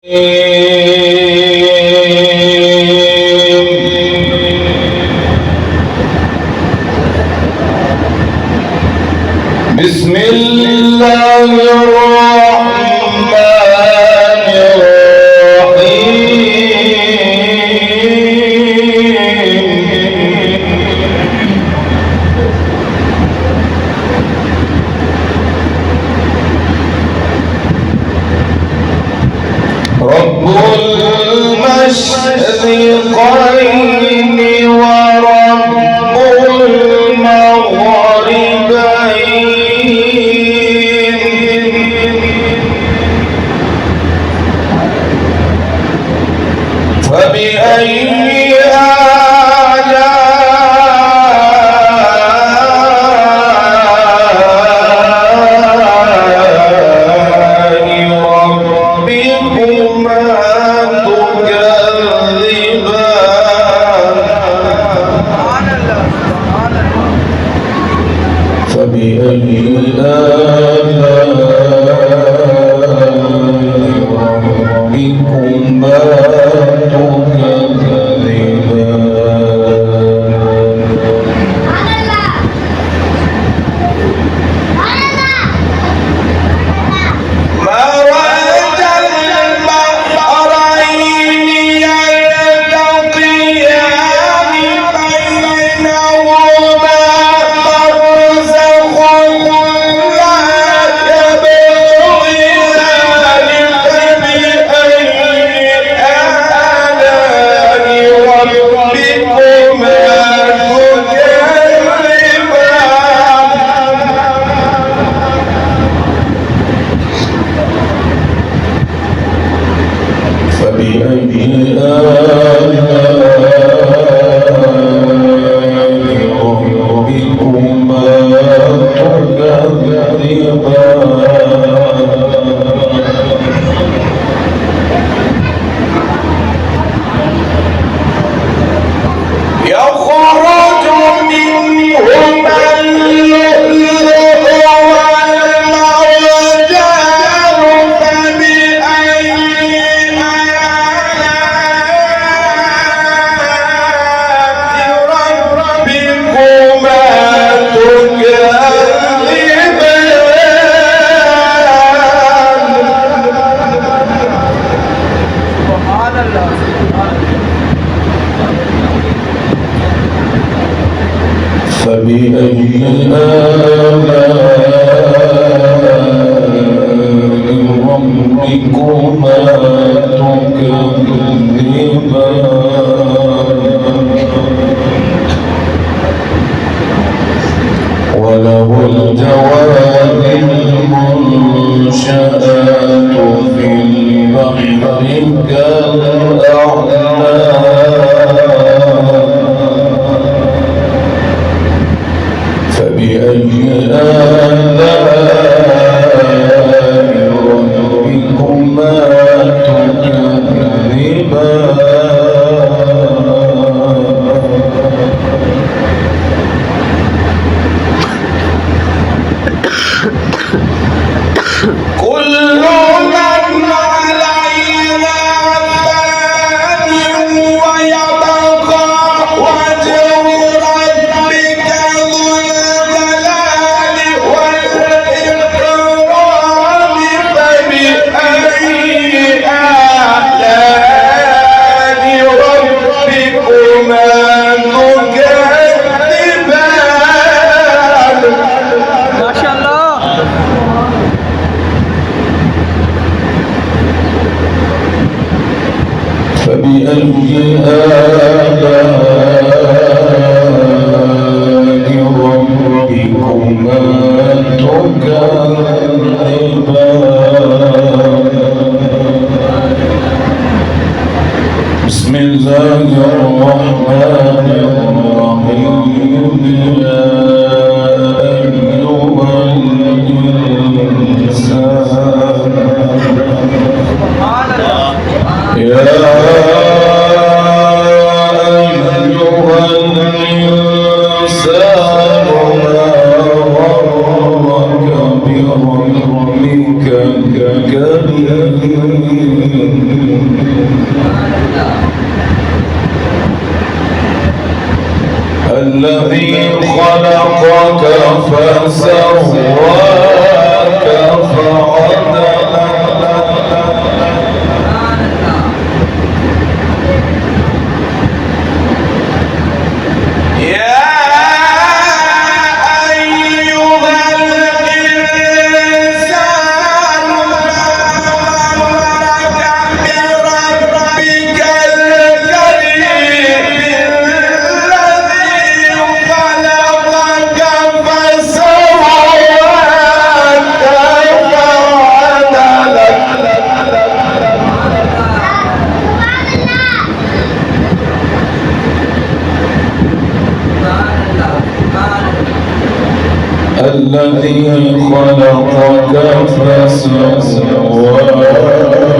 بسم الله الرحمن الرحيم رب المشرقين ورب المغربين فبأي وله الجوار المنشآت في البحر كالأعلام فبأي آلاء ربكما تكذبان فبأي آلاء ربكما تكذبان بسم الله الرحمن الرحيم يا أيها الإنسان يا الذي خلقك فسواك الذي خلقك فسواك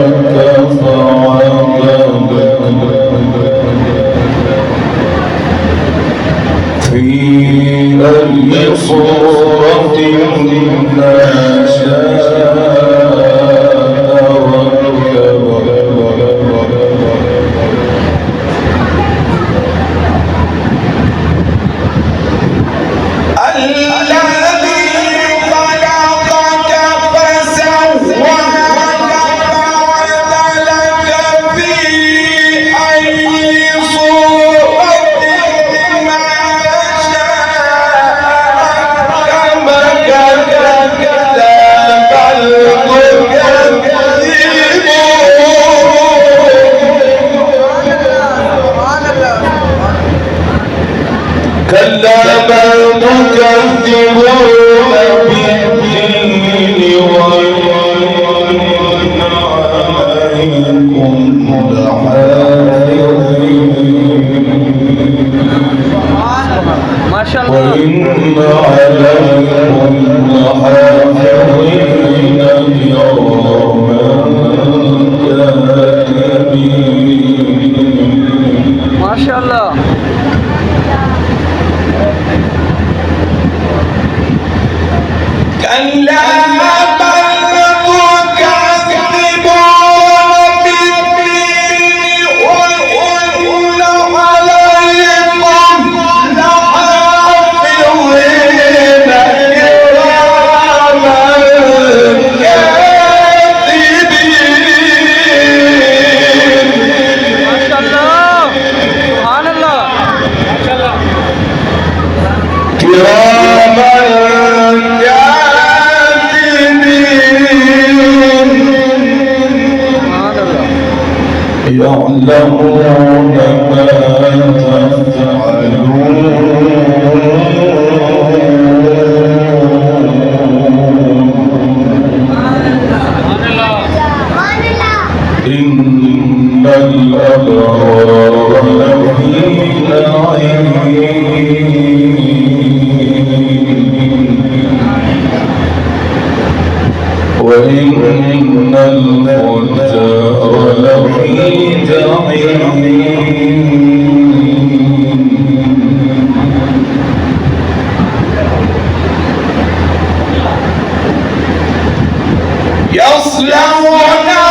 فعدلك في أي صورة ما شاء كلا بل تكذبون بالدين وإن عليكم لحافظين كراما كاتبين. ما شاء الله. كلا يعلمون ما تفعلون إن الأبرار لفي نعيم وإن الفجار لفي جحيم يصلونها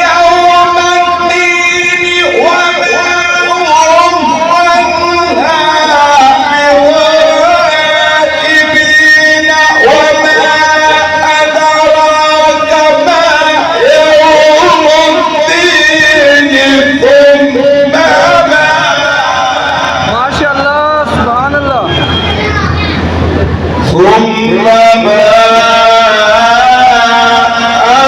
يوم الدين وما هم عنها بغائبين وما أدراك ما يوم الدين ثم ما شاء الله سبحان الله. ثم ما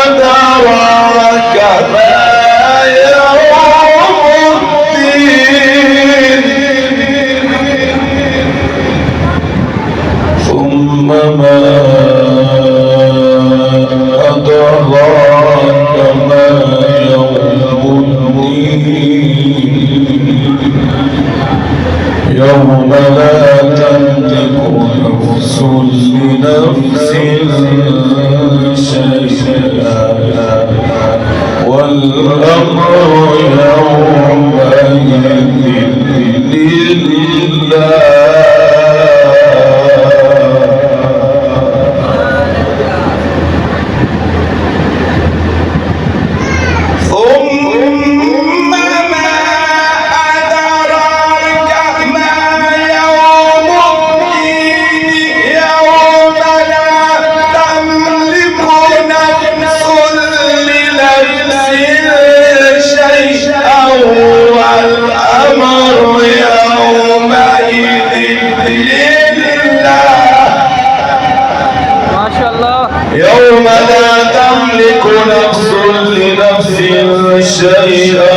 أدراك ما يوم الدين ثم ما أدراك ما يوم الدين يوم لا تملك نفس لنفس شيئا والأمر يومئذ لله. ثم ما أدراك ما يوم يوم لا تملك نفس لنفس شيئا